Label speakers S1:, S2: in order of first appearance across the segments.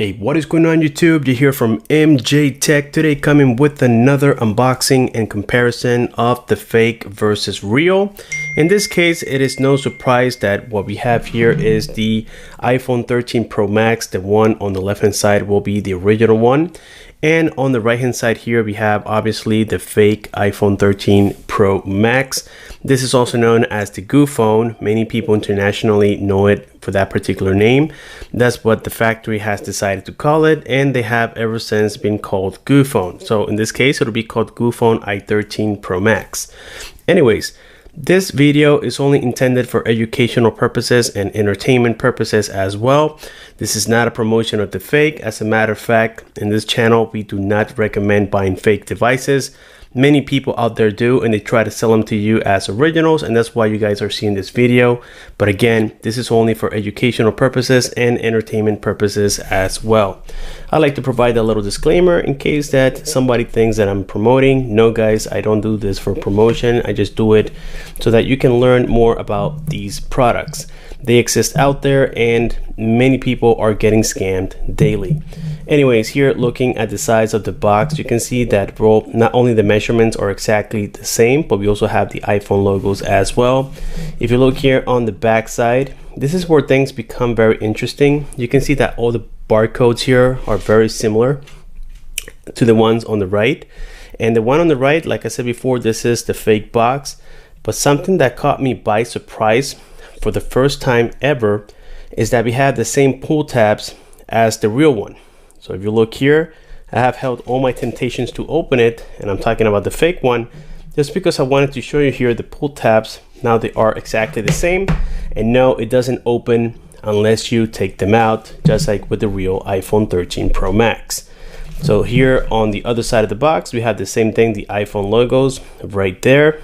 S1: Hey, what is going on YouTube? You're here from MJ Tech. Today coming with another unboxing and comparison of the fake versus real. In this case, it is no surprise that what we have here is the iPhone 13 Pro Max. The one on the left hand side will be the original one. And on the right hand side here, we have obviously the fake iPhone 13 Pro Max. This is also known as the Goo phone. Many people internationally know it for that particular name. That's what the factory has decided to call it, and they have ever since been called Goo phone. So in this case, it'll be called Goo phone i13 Pro Max. Anyways, this video is only intended for educational purposes and entertainment purposes as well. This is not a promotion of the fake. As a matter of fact, in this channel, we do not recommend buying fake devices. Many people out there do, and they try to sell them to you as originals, and that's why you guys are seeing this video. But again, this is only for educational purposes and entertainment purposes as well. I like to provide a little disclaimer in case that somebody thinks that I'm promoting. No guys, I don't do this for promotion. I just do it so that you can learn more about these products. They exist out there and many people are getting scammed daily. Anyways, here looking at the size of the box, you can see that not only the measurements are exactly the same, but we also have the iPhone logos as well. If you look here on the back side, this is where things become very interesting. You can see that all the barcodes here are very similar to the ones on the right. And the one on the right, like I said before, this is the fake box. But something that caught me by surprise for the first time ever is that we have the same pull tabs as the real one. So if you look here, I have held all my temptations to open it, and I'm talking about the fake one just because I wanted to show you here the pull tabs. Now they are exactly the same, and no, it doesn't open unless you take them out, just like with the real iPhone 13 Pro Max. So here on the other side of the box, we have the same thing, the iPhone logos right there.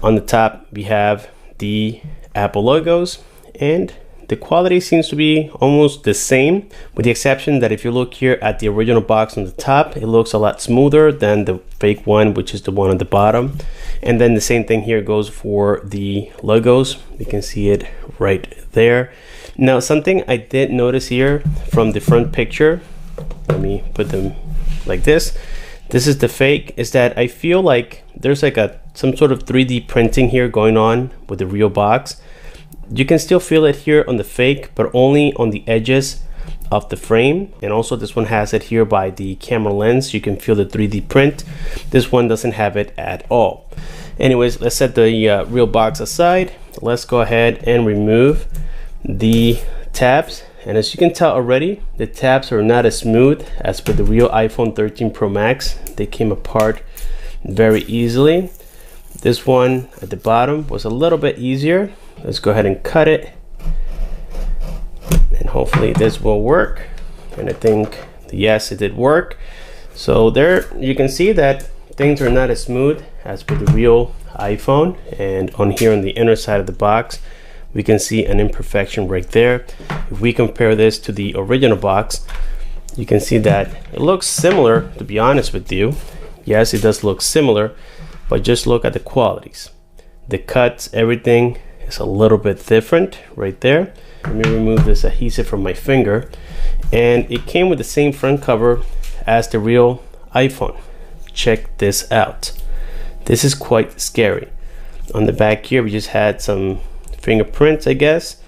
S1: On the top, we have the Apple logos, and the quality seems to be almost the same, with the exception that if you look here at the original box on the top, it looks a lot smoother than the fake one, which is the one on the bottom. And then the same thing here goes for the logos. You can see it right there. Now, something I did notice here from the front picture, let me put them like this. This is the fake, is that I feel like there's like some sort of 3D printing here going on with the real box. You can still feel it here on the fake, but only on the edges of the frame. And also this one has it here by the camera lens. You can feel the 3D print. This one doesn't have it at all. Anyways, let's set the real box aside. Let's go ahead and remove the tabs. And as you can tell already, the tabs are not as smooth as with the real iPhone 13 Pro Max. They came apart very easily. This one at the bottom was a little bit easier. Let's go ahead and cut it, and hopefully this will work. And I think yes, it did work. So there you can see that things are not as smooth as with the real iPhone. And on here on the inner side of the box, we can see an imperfection right there. If we compare this to the original box, you can see that it looks similar, to be honest with you. Yes, it does look similar, but just look at the qualities. The cuts, everything is a little bit different right there. Let me remove this adhesive from my finger. And it came with the same front cover as the real iPhone. Check this out. This is quite scary. On the back here, we just had some fingerprints, I guess,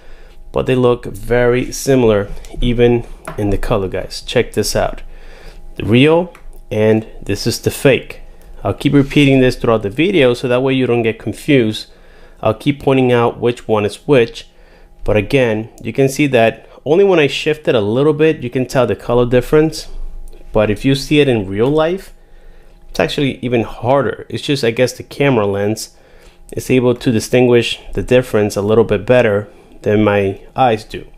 S1: but they look very similar even in the color, guys. Check this out. The real, and this is the fake. I'll keep repeating this throughout the video so that way you don't get confused. I'll keep pointing out which one is which, but again, you can see that only when I shift it a little bit, you can tell the color difference. But if you see it in real life, it's actually even harder. It's just, I guess, the camera lens is able to distinguish the difference a little bit better than my eyes do.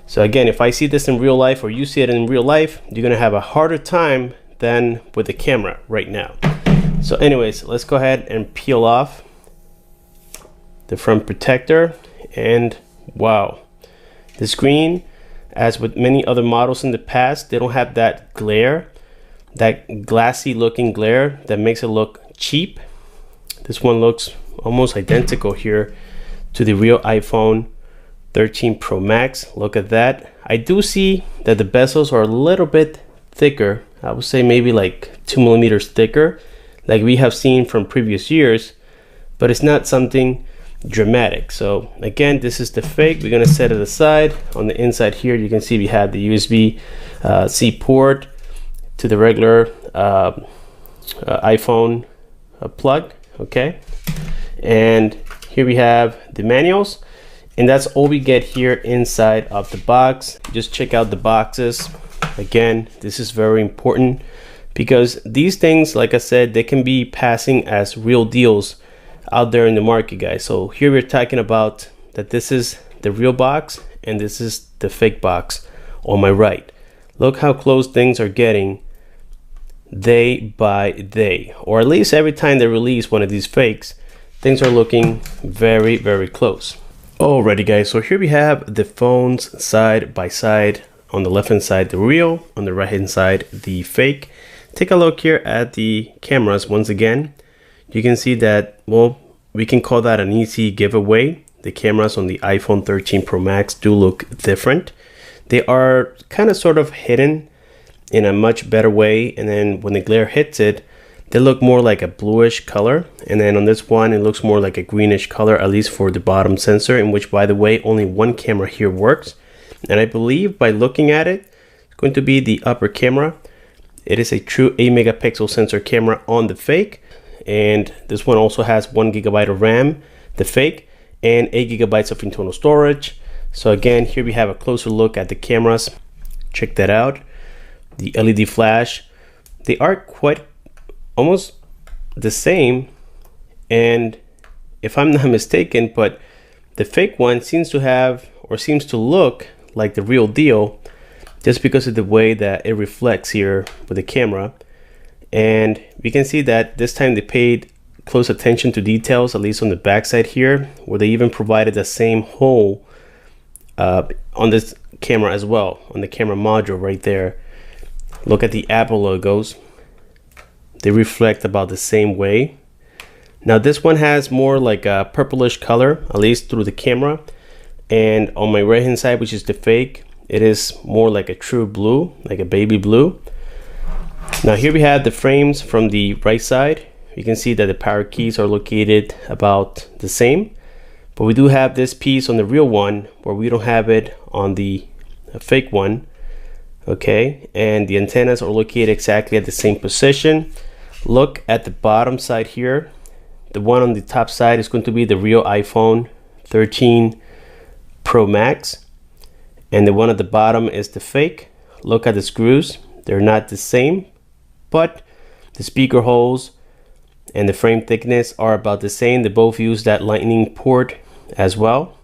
S1: So again, if I see this in real life or you see it in real life, you're gonna have a harder time than with the camera right now. So anyways, let's go ahead and peel off the front protector, and wow, the screen, as with many other models in the past, they don't have that glare, that glassy looking glare that makes it look cheap. This one looks almost identical here to the real iPhone 13 Pro Max. Look at that. I do see that the bezels are a little bit thicker. I would say maybe like 2 millimeters thicker, like we have seen from previous years, but it's not something dramatic. So again, this is the fake. We're gonna set it aside. On the inside here, you can see we have the USB-C port to the regular iPhone plug. Okay, and here we have the manuals, and that's all we get here inside of the box. Just check out the boxes. Again, this is very important because these things, like I said, they can be passing as real deals out there in the market, guys. So here we're talking about that this is the real box and this is the fake box on my right. Look how close things are getting day by day, or at least every time they release one of these fakes, things are looking very, very close. Alrighty guys, so here we have the phones side by side. On the left hand side the real, on the right hand side the fake. Take a look here at the cameras once again. You can see that, well, we can call that an easy giveaway. The cameras on the iPhone 13 Pro Max do look different. They are kind of sort of hidden in a much better way, and then when the glare hits it, they look more like a bluish color, and then on this one it looks more like a greenish color, at least for the bottom sensor, in which, by the way, only one camera here works. And I believe by looking at it, it's going to be the upper camera. It is a true 8 megapixel sensor camera on the fake, and this one also has 1 gigabyte of RAM, the fake, and 8 gigabytes of internal storage. So again, here we have a closer look at the cameras. Check that out. The LED flash, they are quite almost the same, and if I'm not mistaken, but the fake one seems to have, or seems to look like the real deal, just because of the way that it reflects here with the camera. And we can see that this time they paid close attention to details, at least on the back side here, where they even provided the same hole on this camera as well, on the camera module right there. Look at the Apple logos. They reflect about the same way. Now this one has more like a purplish color, at least through the camera. And on my right hand side, which is the fake, it is more like a true blue, like a baby blue. Now here we have the frames from the right side. You can see that the power keys are located about the same, but we do have this piece on the real one where we don't have it on the fake one. Okay, and the antennas are located exactly at the same position. Look at the bottom side here. The one on the top side is going to be the real iPhone 13 Pro Max, and the one at the bottom is the fake. Look at the screws. They're not the same, but the speaker holes and the frame thickness are about the same. They both use that lightning port as well.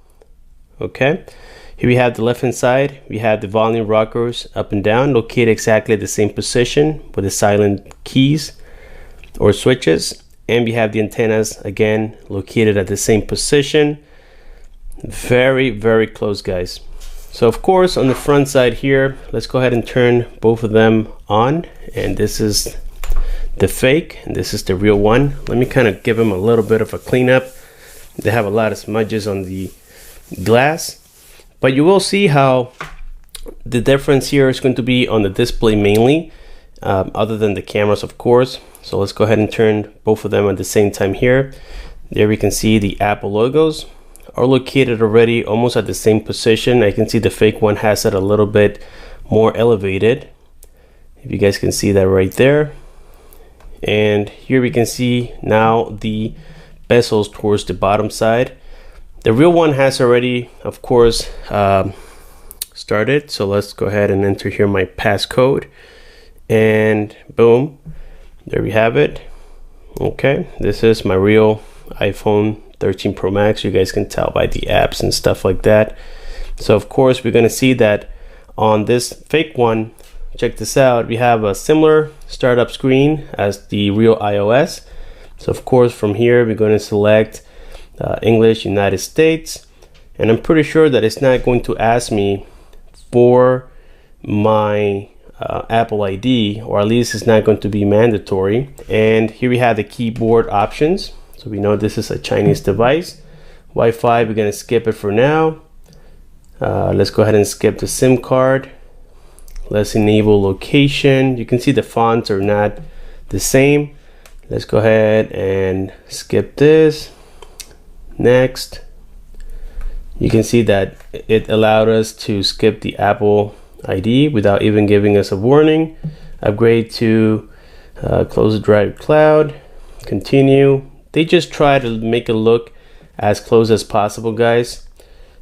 S1: Okay, here we have the left hand side. We have the volume rockers up and down, located exactly at the same position with the silent keys or switches. And we have the antennas again located at the same position. Very, very close, guys. So of course on the front side here, let's go ahead and turn both of them on. And this is the fake and this is the real one. Let me kind of give them a little bit of a cleanup. They have a lot of smudges on the glass, but you will see how the difference here is going to be on the display mainly, other than the cameras, of course. So let's go ahead and turn both of them at the same time here. There we can see the Apple logos are located already almost at the same position. I can see the fake one has it a little bit more elevated, if you guys can see that right there. And here we can see now the bezels towards the bottom side. The real one has already, of course, started. So let's go ahead and enter here my passcode, and boom, there we have it. Okay, this is my real iPhone 13 Pro Max. You guys can tell by the apps and stuff like that. So of course we're going to see that on this fake one, check this out, we have a similar startup screen as the real iOS. So of course from here we're going to select English, United States, and I'm pretty sure that it's not going to ask me for my Apple ID, or at least it's not going to be mandatory. And here we have the keyboard options. So we know this is a Chinese device. Wi-Fi, we're going to skip it for now. Let's go ahead and skip the SIM card. Let's enable location. You can see the fonts are not the same. Let's go ahead and skip this. Next. You can see that it allowed us to skip the Apple ID without even giving us a warning. Upgrade to close the drive cloud. Continue. They just try to make it look as close as possible, guys.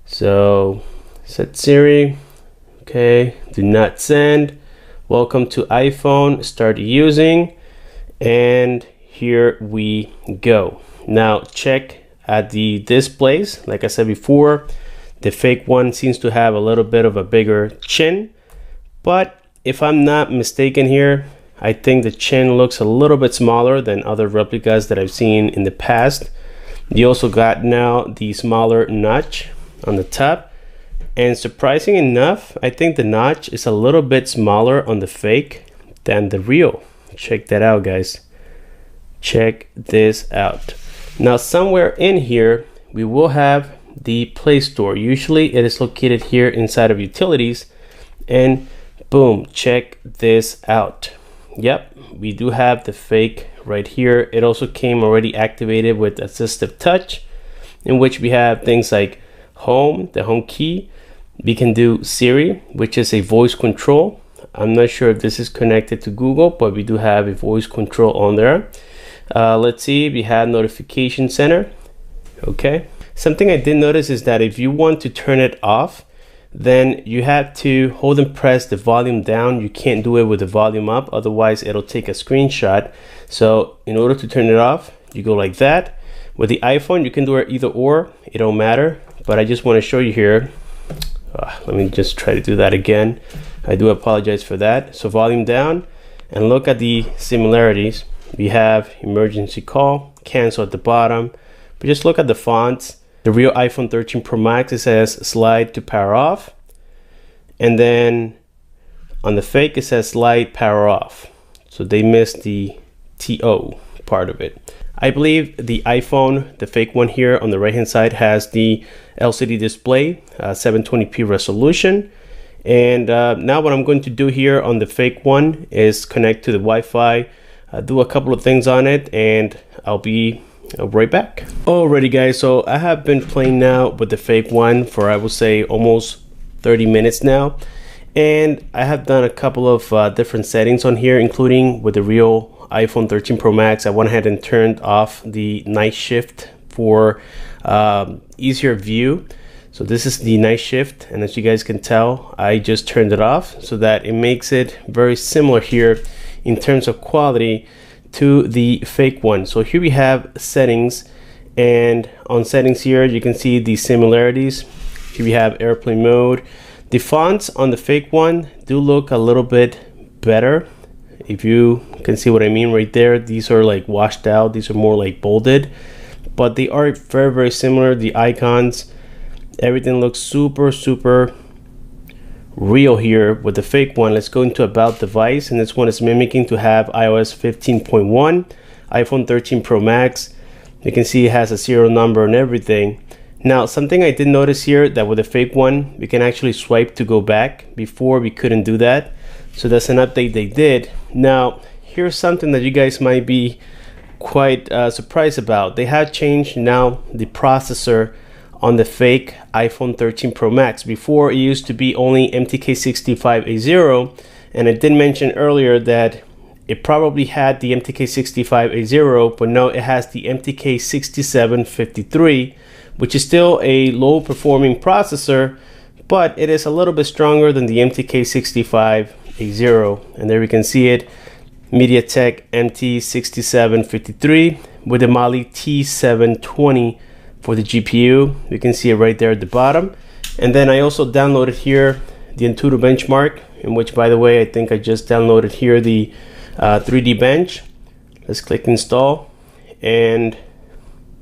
S1: So set Siri. Okay, do not send. Welcome to iPhone. Start using. And here we go. Now check at the displays. Like I said before, the fake one seems to have a little bit of a bigger chin, but if I'm not mistaken here, I think the chin looks a little bit smaller than other replicas that I've seen in the past. You also got now the smaller notch on the top, and surprising enough, I think the notch is a little bit smaller on the fake than the real. Check that out, guys. Check this out. Now somewhere in here we will have the Play Store. Usually it is located here inside of utilities, and boom, check this out. Yep, we do have the fake right here. It also came already activated with assistive touch, in which we have things like home, the home key. We can do Siri, which is a voice control. I'm not sure if this is connected to Google, but we do have a voice control on there. Let's see, we have notification center. Okay, something I did notice is that if you want to turn it off, then you have to hold and press the volume down. You can't do it with the volume up, otherwise it'll take a screenshot. So in order to turn it off, you go like that. With the iPhone, you can do it either or, it don't matter, but I just want to show you here. Let me just try to do that again. I do apologize for that. So volume down, and look at the similarities. We have emergency call, cancel at the bottom, but just look at the fonts. The real iPhone 13 Pro Max, it says slide to power off, and then on the fake it says slide power off. So they missed the TO part of it. I believe the iPhone, the fake one here on the right hand side, has the LCD display, 720p resolution. And now what I'm going to do here on the fake one is connect to the Wi-Fi, do a couple of things on it, and I'll be right back. Alrighty guys, so I have been playing now with the fake one for, I would say, almost 30 minutes now, and I have done a couple of different settings on here, including with the real iPhone 13 Pro Max. I went ahead and turned off the night shift for easier view. So this is the night shift, and as you guys can tell, I just turned it off so that it makes it very similar here in terms of quality to the fake one. So here we have settings, and on settings here you can see the similarities. Here we have airplane mode. The fonts on the fake one do look a little bit better, if you can see what I mean right there. These are like washed out, these are more like bolded, but they are very similar. The icons, everything looks super real here with the fake one. Let's go into about device, and this one is mimicking to have iOS 15.1, iPhone 13 Pro Max. You can see it has a serial number and everything. Now something I did notice here, that with the fake one we can actually swipe to go back. Before we couldn't do that, so that's an update they did. Now here's something that you guys might be quite surprised about. They have changed now the processor on the fake iPhone 13 Pro Max. Before it used to be only MTK65A0, and I did mention earlier that it probably had the MTK65A0, but now it has the MTK6753, which is still a low performing processor, but it is a little bit stronger than the MTK65A0. And there we can see it, MediaTek MT6753 with the Mali T720 for the GPU. You can see it right there at the bottom. And then I also downloaded here the Antutu benchmark, in which, by the way, I think I just downloaded here the 3D bench. Let's click install, and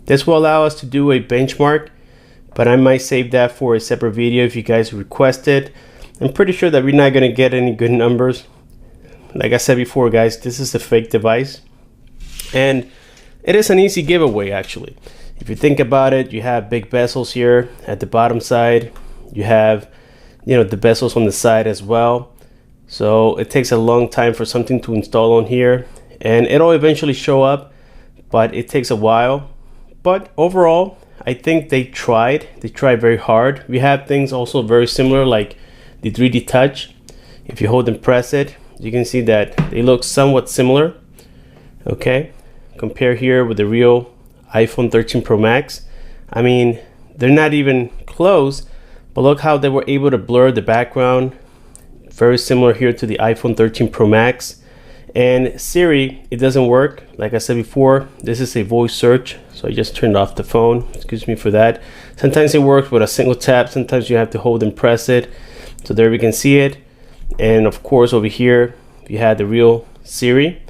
S1: this will allow us to do a benchmark, but I might save that for a separate video if you guys request it. I'm pretty sure that we're not going to get any good numbers. Like I said before, guys, this is a fake device, and it is an easy giveaway actually. If you think about it, you have big bezels here at the bottom side. You have, you know, the bezels on the side as well. So it takes a long time for something to install on here, and it'll eventually show up, but it takes a while. But overall, I think they tried very hard. We have things also very similar, like the 3D touch. If you hold and press it, you can see that they look somewhat similar. Okay, compare here with the real iPhone 13 Pro Max. I mean, they're not even close, but look how they were able to blur the background. Very similar here to the iPhone 13 Pro Max. And Siri, it doesn't work. Like I said before, this is a voice search, so I just turned off the phone. Excuse me for that. Sometimes it works with a single tap, sometimes you have to hold and press it. So there we can see it. And of course over here you had the real Siri.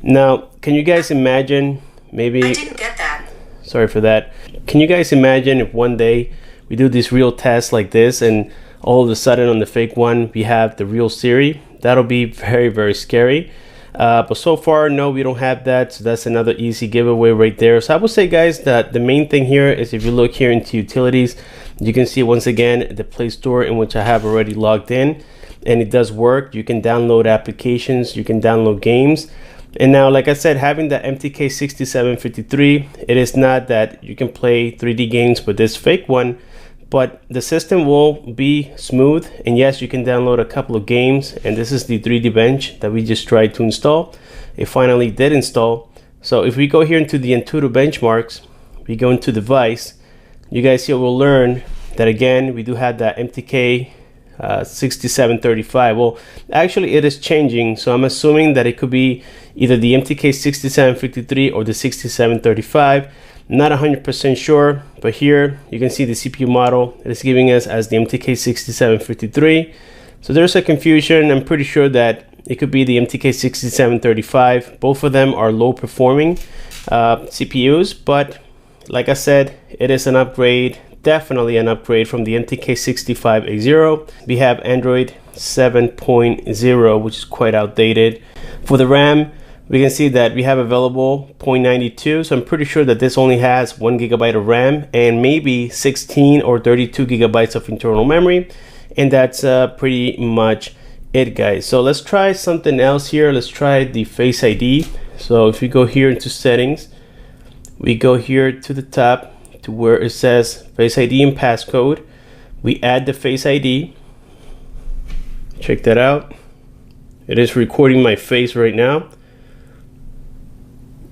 S1: Now, can you guys imagine, maybe
S2: I didn't get that.
S1: Sorry for that. Can you guys imagine if one day we do this real test like this, and all of a sudden on the fake one we have the real Siri? That'll be very, very scary. But so far, no, we don't have that, so that's another easy giveaway right there. So I would say, guys, that the main thing here is, if you look here into utilities, you can see once again the Play Store, in which I have already logged in, and it does work. You can download applications, you can download games. And now, like I said, having the MTK6753, it is not that you can play 3D games with this fake one, but the system will be smooth. And yes, you can download a couple of games, and this is the 3D bench that we just tried to install. It finally did install. So if we go here into the Antutu benchmarks, we go into device, you guys here will learn that again we do have that MTK 6735. Well, actually it is changing, so I'm assuming that it could be either the MTK 6753 or the 6735. Not 100% sure, but here you can see the CPU model. It is giving us as the MTK 6753. So there's a confusion. I'm pretty sure that it could be the MTK 6735. Both of them are low performing CPUs, but like I said, it is an upgrade, definitely an upgrade from the MTK 6580. We have Android 7.0, which is quite outdated. For the RAM, we can see that we have available 0.92, so I'm pretty sure that this only has 1 GB of RAM and maybe 16 or 32 GB of internal memory, and that's pretty much it, guys. So let's try something else here. Let's try the Face ID. So if we go here into settings, we go here to the top to where it says Face ID and passcode. We add the Face ID. Check that out. It is recording my face right now.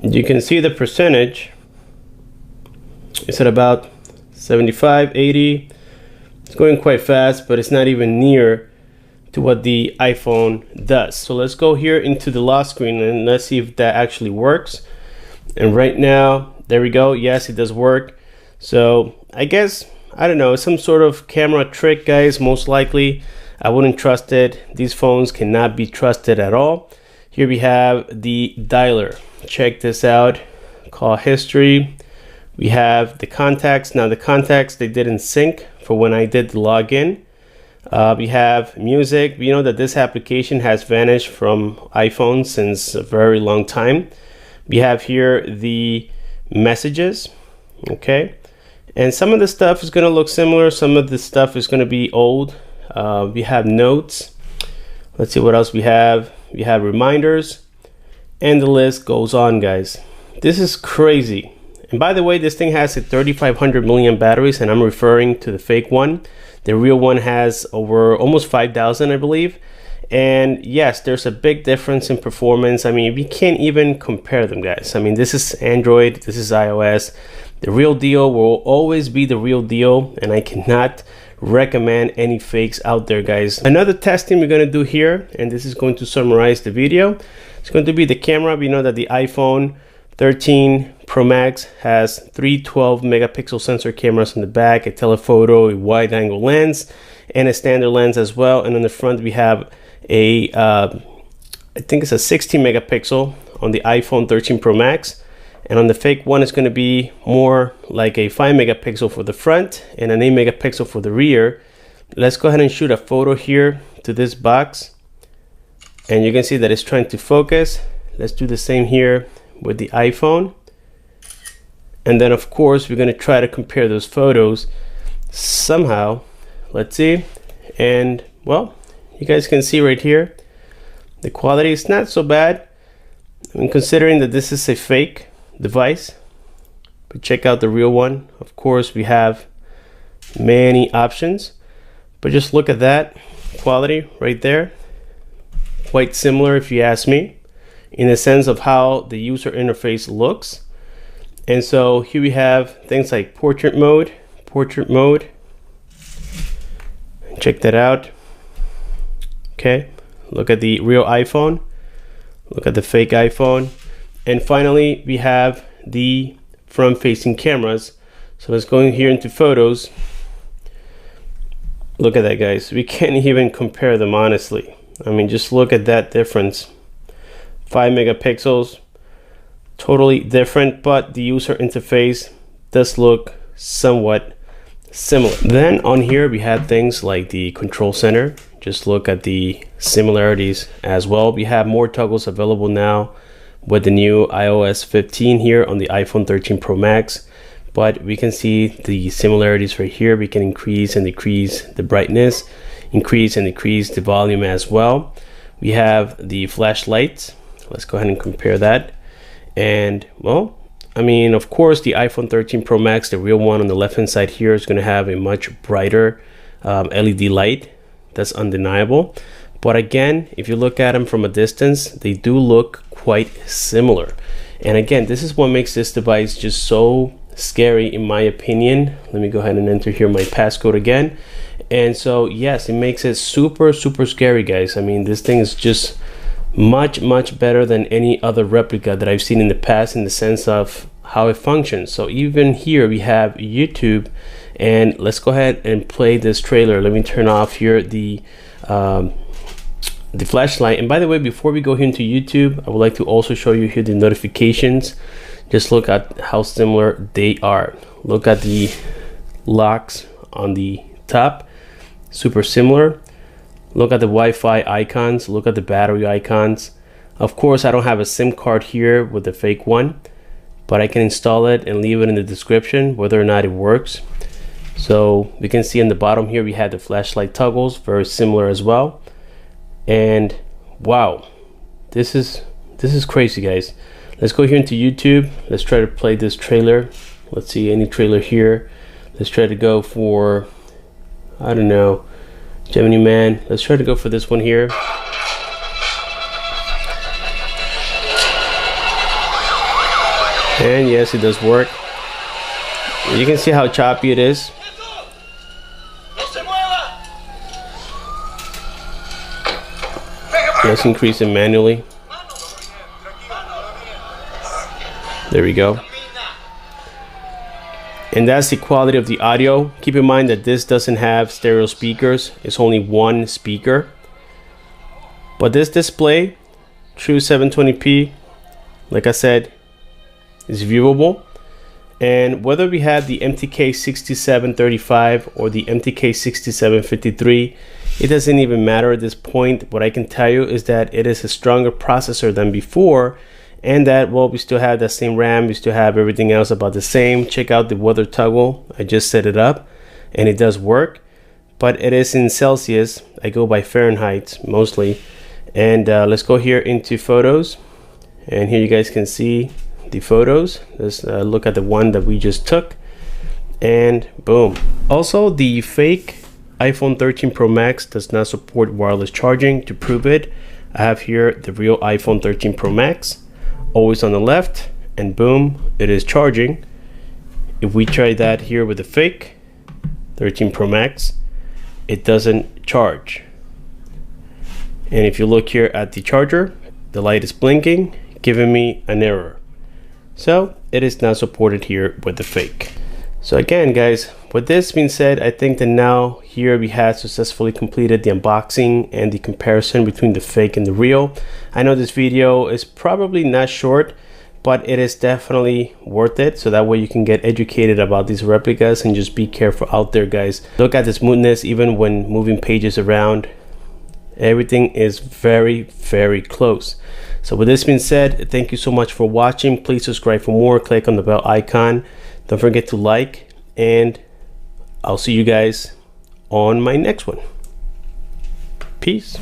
S1: You can see the percentage. It's at about 75, 80. It's going quite fast, but it's not even near to what the iPhone does. So let's go here into the lock screen and let's see if that actually works. And right now, there we go. Yes, it does work. So I guess, I don't know, some sort of camera trick, guys, most likely. I wouldn't trust it. These phones cannot be trusted at all. Here we have the dialer. Check this out. Call history. We have the contacts. Now the contacts, they didn't sync for when I did the login. We have music. We know that this application has vanished from iPhone since a very long time. We have here the messages. Okay. And some of the stuff is going to look similar. Some of the stuff is going to be old. We have notes. Let's see what else we have. We have reminders. And the list goes on, guys. This is crazy. And by the way, this thing has a 3500 milliamp batteries, and I'm referring to the fake one. The real one has over almost 5,000, I believe. And yes, there's a big difference in performance. I mean, we can't even compare them, guys. I mean, this is Android, this is iOS. The real deal will always be the real deal, and I cannot recommend any fakes out there, guys. Another testing we're going to do here, and this is going to summarize the video. It's going to be the camera. We know that the iPhone 13 Pro Max has 3 12 megapixel sensor cameras in the back, a telephoto, a wide angle lens, and a standard lens as well. And on the front we have a I think it's a 16 megapixel on the iPhone 13 Pro Max. And on the fake one, it's going to be more like a 5 megapixel for the front and an 8 megapixel for the rear. Let's go ahead and shoot a photo here to this box. And you can see that it's trying to focus. Let's do the same here with the iPhone. And then of course, we're going to try to compare those photos. Somehow, let's see. And well, you guys can see right here, the quality is not so bad. I mean, considering that this is a fake device, but check out the real one. Of course, we have many options, but just look at that quality right there. Quite similar, if you ask me, in the sense of how the user interface looks. And so here we have things like portrait mode. Check that out. Okay, look at the real iPhone, look at the fake iPhone, and finally we have the front-facing cameras. So let's go in here into photos. Look at that, guys. We can't even compare them, honestly. I mean, just look at that difference. 5 megapixels, totally different, but the user interface does look somewhat similar. Then on here we have things like the control center. Just look at the similarities as well. We have more toggles available now with the new iOS 15 here on the iPhone 13 Pro Max, but we can see the similarities right here. We can increase and decrease the brightness, increase and decrease the volume as well. We have the flashlights. Let's go ahead and compare that. And well, I mean, of course, the iPhone 13 Pro Max, the real one on the left hand side here, is going to have a much brighter LED light. That's undeniable. But again, if you look at them from a distance, they do look quite similar. And again, this is what makes this device just so scary, in my opinion. Let me go ahead and enter here my passcode again. And so yes, it makes it super scary, guys. I mean, this thing is just much better than any other replica that I've seen in the past, in the sense of how it functions. So even here we have YouTube, and let's go ahead and play this trailer. Let me turn off here the flashlight. And by the way, before we go here into YouTube, I would like to also show you here the notifications. Just look at how similar they are. Look at the locks on the top, super similar. Look at the Wi-Fi icons, look at the battery icons. Of course, I don't have a SIM card here with the fake one, but I can install it and leave it in the description whether or not it works. So we can see in the bottom here we have the flashlight toggles, very similar as well. And wow, this is crazy, guys. Let's go here into YouTube. Let's try to play this trailer. Let's see, any trailer here. Let's try to go for, I don't know, Gemini Man. Let's try to go for this one here. And yes, it does work. You can see how choppy it is. Let's increase it manually. There we go. And that's the quality of the audio. Keep in mind that this doesn't have stereo speakers. It's only one speaker. But this display, true 720p, like I said, is viewable. And whether we have the MTK 6735 or the MTK 6753, it doesn't even matter at this point. What I can tell you is that it is a stronger processor than before, and that, well, we still have that same RAM, we still have everything else about the same. Check out the weather toggle. I just set it up and it does work, but it is in Celsius. I go by Fahrenheit mostly. And let's go here into photos, and here you guys can see the photos. Let's look at the one that we just took, and boom. Also, the fake iPhone 13 Pro Max does not support wireless charging. To prove it, I have here the real iPhone 13 Pro Max, always on the left, and boom, it is charging. If we try that here with the fake 13 Pro Max, it doesn't charge. And if you look here at the charger, the light is blinking, giving me an error. So it is not supported here with the fake. So again, guys, with this being said, I think that now here we have successfully completed the unboxing and the comparison between the fake and the real. I know this video is probably not short, but it is definitely worth it, so that way you can get educated about these replicas. And just be careful out there, guys. Look at the smoothness even when moving pages around. Everything is very close. So with this being said, thank you so much for watching. Please subscribe for more. Click on the bell icon. Don't forget to like, and I'll see you guys on my next one. Peace.